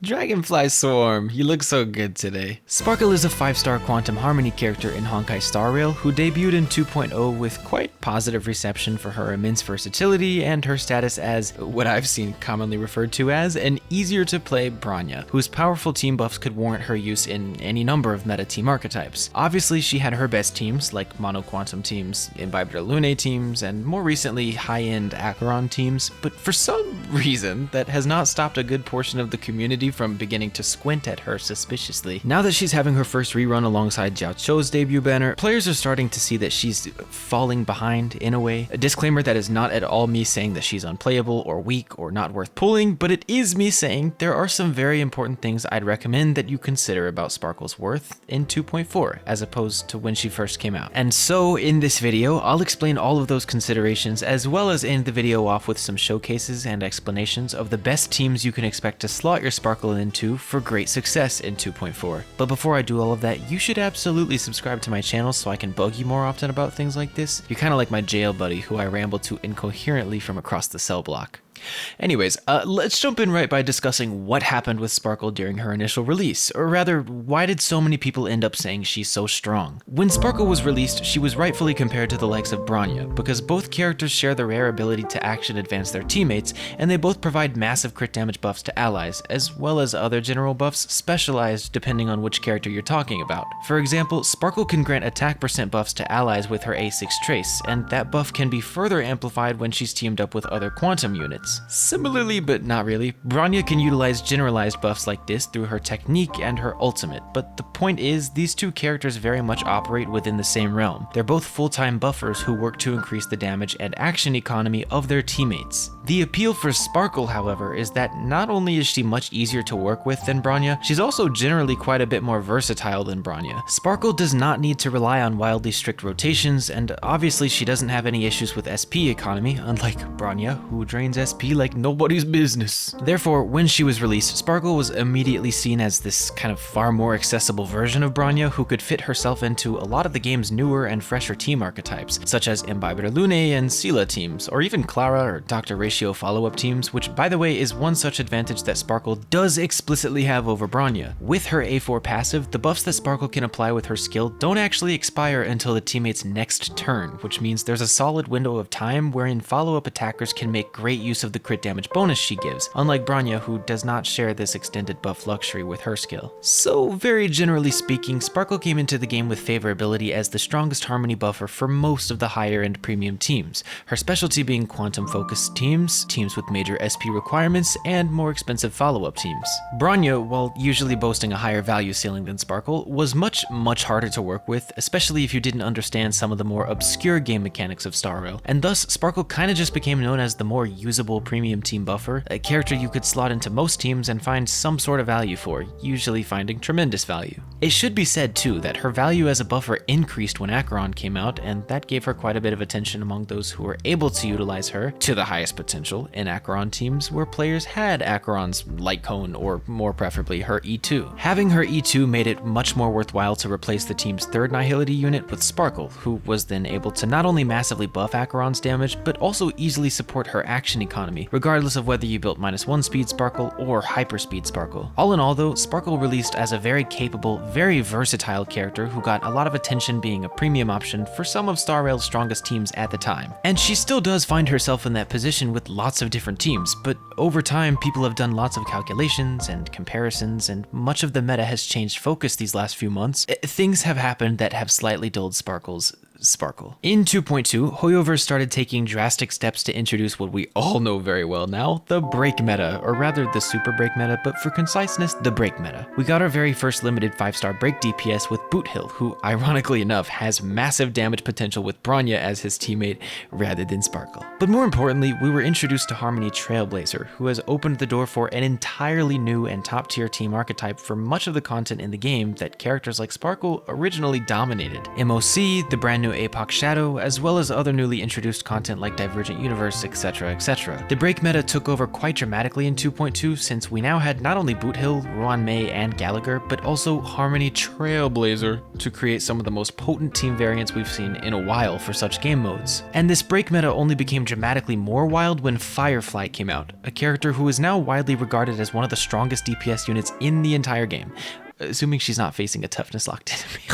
Dragonfly Swarm, you look so good today. Sparkle is a 5-star Quantum Harmony character in Honkai Star Rail who debuted in 2.0 with quite positive reception for her immense versatility and her status as what I've seen commonly referred to as an easier to play Bronya, whose powerful team buffs could warrant her use in any number of meta team archetypes. Obviously, she had her best teams like Mono Quantum teams, Imbibe de Lune teams, and more recently high-end Acheron teams, but for some reason that has not stopped a good portion of the community from beginning to squint at her suspiciously. Now that she's having her first rerun alongside Jiao Chou's debut banner, players are starting to see that she's falling behind in a way. A disclaimer that is not at all me saying that she's unplayable or weak or not worth pulling, but it is me saying there are some very important things I'd recommend that you consider about Sparkle's worth in 2.4 as opposed to when she first came out. And so in this video, I'll explain all of those considerations as well as end the video off with some showcases and explanations of the best teams you can expect to slot your Sparkle into for great success in 2.4. But before I do all of that, you should absolutely subscribe to my channel so I can bug you more often about things like this. You're kind of like my jail buddy who I ramble to incoherently from across the cell block. Anyways, let's jump in right by discussing what happened with Sparkle during her initial release, or rather, why did so many people end up saying she's so strong? When Sparkle was released, she was rightfully compared to the likes of Bronya, because both characters share the rare ability to action advance their teammates, and they both provide massive crit damage buffs to allies, as well as other general buffs specialized depending on which character you're talking about. For example, Sparkle can grant attack percent buffs to allies with her A6 trace, and that buff can be further amplified when she's teamed up with other quantum units. Similarly, but not really, Bronya can utilize generalized buffs like this through her technique and her ultimate, but the point is, these two characters very much operate within the same realm. They're both full-time buffers who work to increase the damage and action economy of their teammates. The appeal for Sparkle, however, is that not only is she much easier to work with than Bronya, she's also generally quite a bit more versatile than Bronya. Sparkle does not need to rely on wildly strict rotations, and obviously she doesn't have any issues with SP economy, unlike Bronya, who drains SP like nobody's business. Therefore, when she was released, Sparkle was immediately seen as this kind of far more accessible version of Bronya who could fit herself into a lot of the game's newer and fresher team archetypes, such as Imbibe de Lune and Scylla teams, or even Clara or Dr. Ratio follow-up teams, which by the way is one such advantage that Sparkle does explicitly have over Bronya. With her A4 passive, the buffs that Sparkle can apply with her skill don't actually expire until the teammate's next turn, which means there's a solid window of time wherein follow-up attackers can make great use of the crit damage bonus she gives, unlike Bronya, who does not share this extended buff luxury with her skill. So very generally speaking, Sparkle came into the game with favorability as the strongest harmony buffer for most of the higher end premium teams, her specialty being quantum focused teams, teams with major SP requirements, and more expensive follow-up teams. Bronya, while usually boasting a higher value ceiling than Sparkle, was much harder to work with, especially if you didn't understand some of the more obscure game mechanics of Star Rail, and thus Sparkle kinda just became known as the more usable premium team buffer, a character you could slot into most teams and find some sort of value for, usually finding tremendous value. It should be said too that her value as a buffer increased when Acheron came out, and that gave her quite a bit of attention among those who were able to utilize her to the highest potential in Acheron teams where players had Acheron's light cone or more preferably her E2. Having her E2 made it much more worthwhile to replace the team's third Nihility unit with Sparkle, who was then able to not only massively buff Acheron's damage, but also easily support her action economy, regardless of whether you built -1 speed Sparkle or hyperspeed Sparkle. All in all though, Sparkle released as a very capable, very versatile character who got a lot of attention being a premium option for some of Star Rail's strongest teams at the time. And she still does find herself in that position with lots of different teams, but over time people have done lots of calculations and comparisons, and much of the meta has changed focus these last few months. Things have happened that have slightly dulled Sparkle's Sparkle. In 2.2, hoyoverse started taking drastic steps to introduce what we all know very well now, the break meta, or rather the super break meta, but for conciseness, the break meta. We got our very first limited 5-star break DPS with Boothill, who ironically enough has massive damage potential with Bronya as his teammate rather than Sparkle. But more importantly, we were introduced to Harmony Trailblazer, who has opened the door for an entirely new and top tier team archetype for much of the content in the game that characters like Sparkle originally dominated. MoC, the brand new Demo Apoc Shadow, as well as other newly introduced content like Divergent Universe, etc, etc. The break meta took over quite dramatically in 2.2 since we now had not only Boothill, Ruanmei, and Gallagher, but also Harmony Trailblazer to create some of the most potent team variants we've seen in a while for such game modes. And this break meta only became dramatically more wild when Firefly came out, a character who is now widely regarded as one of the strongest DPS units in the entire game, assuming she's not facing a toughness locked enemy.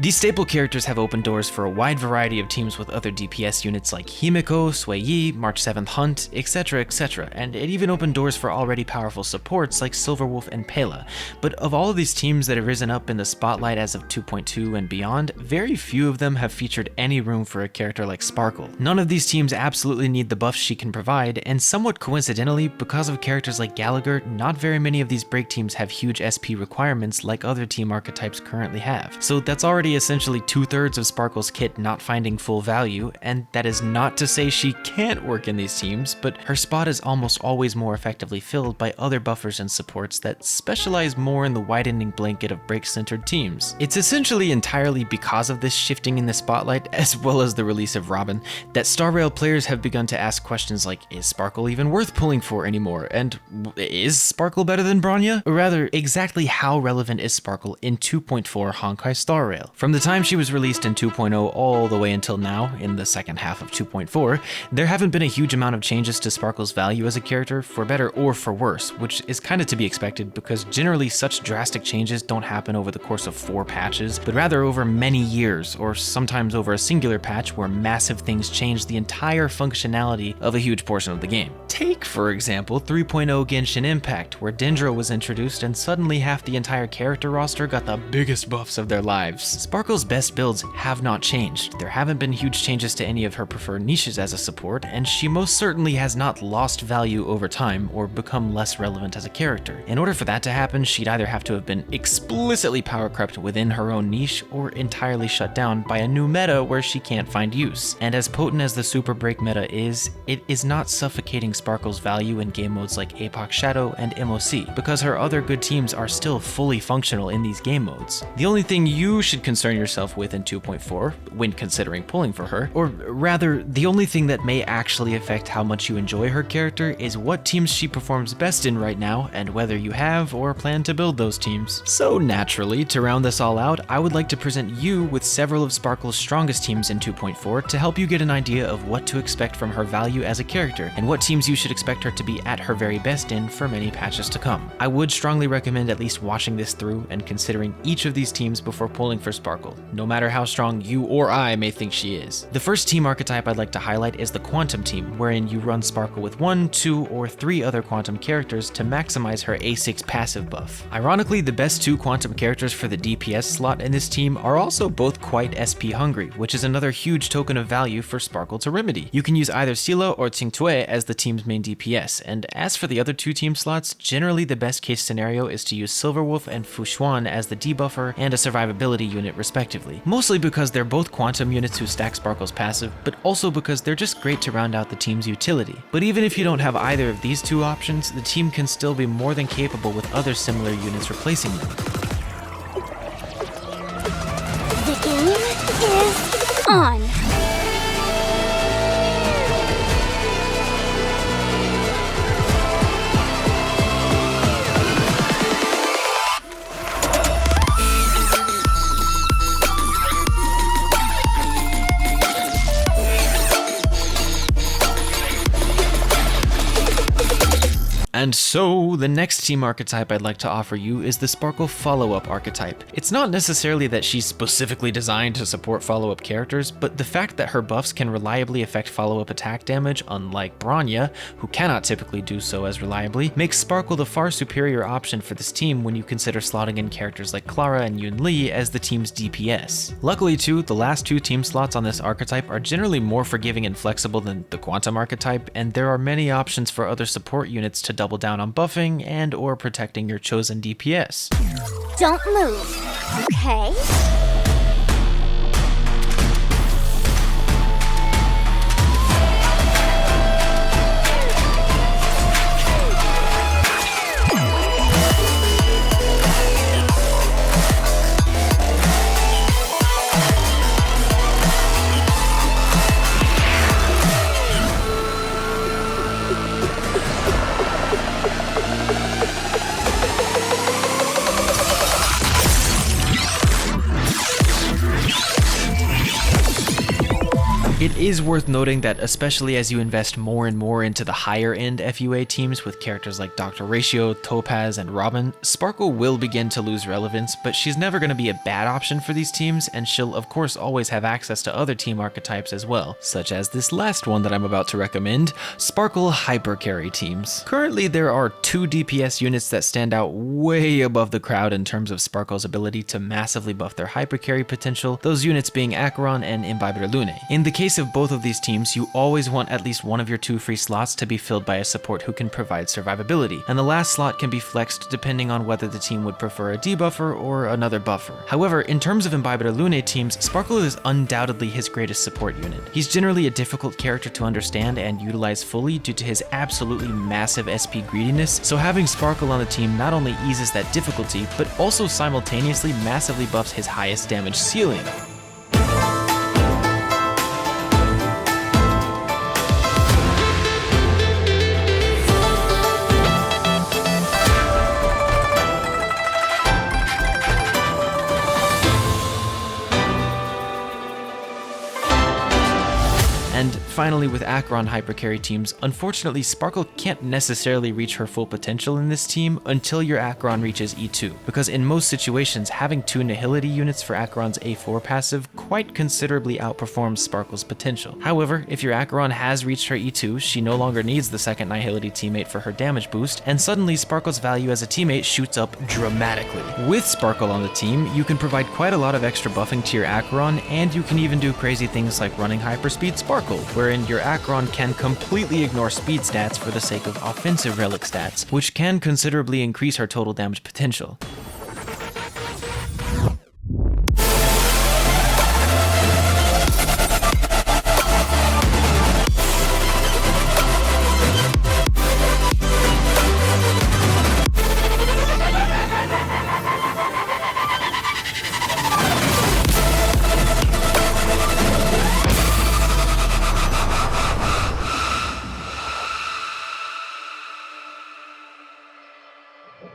These staple characters have opened doors for a wide variety of teams with other DPS units like Himiko, Sui, March 7th Hunt, etc, etc, and it even opened doors for already powerful supports like Silverwolf and Pela. But of all of these teams that have risen up in the spotlight as of 2.2 and beyond, very few of them have featured any room for a character like Sparkle. None of these teams absolutely need the buffs she can provide, and somewhat coincidentally, because of characters like Gallagher, not very many of these break teams have huge SP requirements like other team archetypes currently have. So that's already essentially 2/3 of Sparkle's kit not finding full value, and that is not to say she can't work in these teams, but her spot is almost always more effectively filled by other buffers and supports that specialize more in the widening blanket of break-centered teams. It's essentially entirely because of this shifting in the spotlight, as well as the release of Robin, that Star Rail players have begun to ask questions like, is Sparkle even worth pulling for anymore? And is Sparkle better than Bronya? Or rather, exactly how relevant is Sparkle in 2.4 Honkai Star Rail? From the time she was released in 2.0 all the way until now, in the second half of 2.4, there haven't been a huge amount of changes to Sparkle's value as a character, for better or for worse, which is kind of to be expected because generally such drastic changes don't happen over the course of 4 patches, but rather over many years, or sometimes over a singular patch where massive things change the entire functionality of a huge portion of the game. Take, for example, 3.0 Genshin Impact, where Dendro was introduced and suddenly half the entire character roster got the biggest buffs of their lives. Sparkle's best builds have not changed. There haven't been huge changes to any of her preferred niches as a support, and she most certainly has not lost value over time or become less relevant as a character. In order for that to happen, she'd either have to have been explicitly power crept within her own niche or entirely shut down by a new meta where she can't find use. And as potent as the super break meta is, it is not suffocating Sparkle's value in game modes like Apoc Shadow and MoC, because her other good teams are still fully functional in these game modes. The only thing you should concern yourself with in 2.4 when considering pulling for her, or rather, the only thing that may actually affect how much you enjoy her character, is what teams she performs best in right now and whether you have or plan to build those teams. So naturally, to round this all out, I would like to present you with several of Sparkle's strongest teams in 2.4 to help you get an idea of what to expect from her value as a character and what teams you should expect her to be at her very best in for many patches to come. I would strongly recommend at least watching this through and considering each of these teams before pulling for Sparkle, no matter how strong you or I may think she is. The first team archetype I'd like to highlight is the Quantum team, wherein you run Sparkle with 1, 2, or 3 other Quantum characters to maximize her A6 passive buff. Ironically, the best 2 Quantum characters for the DPS slot in this team are also both quite SP hungry, which is another huge token of value for Sparkle to remedy. You can use either Sila or Tsingtue as the team's main DPS, and as for the other 2 team slots, generally the best case scenario is to use Silverwolf and Fushuan as the debuffer and a survivability unit respectively, mostly because they're both Quantum units who stack Sparkle's passive, but also because they're just great to round out the team's utility. But even if you don't have either of these 2 options, the team can still be more than capable with other similar units replacing them. The game is on! And so, the next team archetype I'd like to offer you is the Sparkle follow-up archetype. It's not necessarily that she's specifically designed to support follow-up characters, but the fact that her buffs can reliably affect follow-up attack damage, unlike Bronya, who cannot typically do so as reliably, makes Sparkle the far superior option for this team when you consider slotting in characters like Clara and Yun Li as the team's DPS. Luckily too, the last 2 team slots on this archetype are generally more forgiving and flexible than the Quantum archetype, and there are many options for other support units to double down on buffing and or protecting your chosen DPS. Don't move, okay? is worth noting that especially as you invest more and more into the higher end FUA teams with characters like Dr. Ratio, Topaz, and Robin, Sparkle will begin to lose relevance, but she's never going to be a bad option for these teams, and she'll of course always have access to other team archetypes as well, such as this last one that I'm about to recommend, Sparkle Hyper Carry teams. Currently there are 2 DPS units that stand out way above the crowd in terms of Sparkle's ability to massively buff their hyper carry potential, those units being Acheron and Imbiber Lune. In the case of both of these teams, you always want at least one of your 2 free slots to be filled by a support who can provide survivability, and the last slot can be flexed depending on whether the team would prefer a debuffer or another buffer. However, in terms of Imbiber Lune teams, Sparkle is undoubtedly his greatest support unit. He's generally a difficult character to understand and utilize fully due to his absolutely massive SP greediness, so having Sparkle on the team not only eases that difficulty, but also simultaneously massively buffs his highest damage ceiling. And finally, with Acheron hypercarry teams, unfortunately Sparkle can't necessarily reach her full potential in this team until your Acheron reaches E2, because in most situations having 2 Nihility units for Acheron's A4 passive quite considerably outperforms Sparkle's potential. However, if your Acheron has reached her E2, she no longer needs the second Nihility teammate for her damage boost, and suddenly Sparkle's value as a teammate shoots up dramatically. With Sparkle on the team, you can provide quite a lot of extra buffing to your Acheron, and you can even do crazy things like running Hyperspeed Sparkle, wherein your Acheron can completely ignore speed stats for the sake of offensive relic stats, which can considerably increase her total damage potential.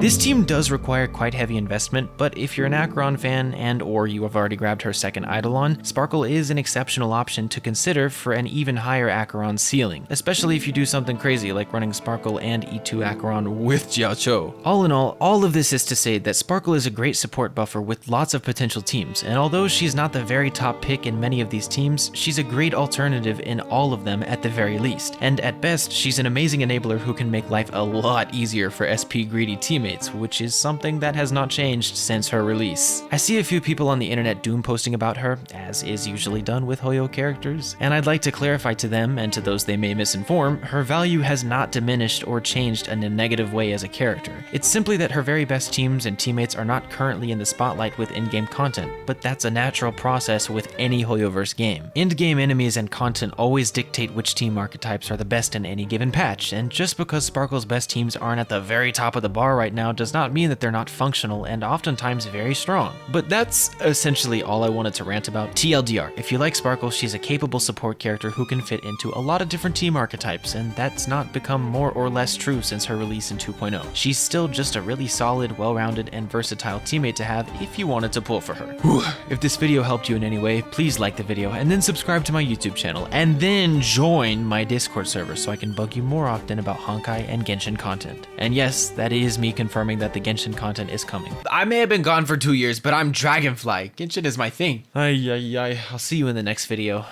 This team does require quite heavy investment, but if you're an Acheron fan and or you have already grabbed her second Eidolon, Sparkle is an exceptional option to consider for an even higher Acheron ceiling, especially if you do something crazy like running Sparkle and E2 Acheron with Jiacho. All in all of this is to say that Sparkle is a great support buffer with lots of potential teams, and although she's not the very top pick in many of these teams, she's a great alternative in all of them at the very least, and at best, she's an amazing enabler who can make life a lot easier for SP greedy teammates, which is something that has not changed since her release. I see a few people on the internet doom posting about her, as is usually done with Hoyo characters, and I'd like to clarify to them, and to those they may misinform, her value has not diminished or changed in a negative way as a character. It's simply that her very best teams and teammates are not currently in the spotlight with in-game content, but that's a natural process with any Hoyoverse game. End-game enemies and content always dictate which team archetypes are the best in any given patch, and just because Sparkle's best teams aren't at the very top of the bar right now does not mean that they're not functional and oftentimes very strong. But that's essentially all I wanted to rant about. TLDR, if you like Sparkle, she's a capable support character who can fit into a lot of different team archetypes, and that's not become more or less true since her release in 2.0. She's still just a really solid, well-rounded, and versatile teammate to have if you wanted to pull for her. If this video helped you in any way, please like the video, and then subscribe to my YouTube channel, and then join my Discord server so I can bug you more often about Honkai and Genshin content. And yes, that is me confirming that the Genshin content is coming. I may have been gone for 2 years, but I'm Dragonfly. Genshin is my thing. I'll see you in the next video.